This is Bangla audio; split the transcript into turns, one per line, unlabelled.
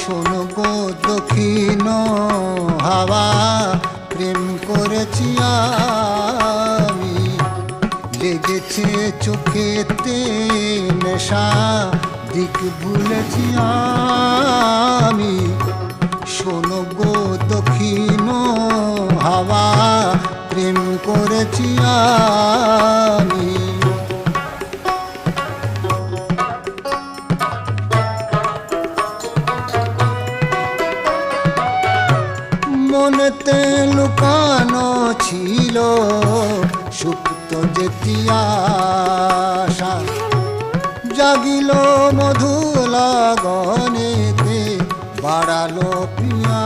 শোনো গো দক্ষিণ হাওয়া, প্রেম করেছি আমি, লেগেছে চোখেতে নেশা, দিক ভুলেছি আমি। শোনো গো দক্ষিণ হাওয়া, প্রেম করেছি আমি। মনেতে লুকানো ছিল সুপ্ত যেতি আশা, জাগিল মধু লগনেতে বাড়ালো পিয়া।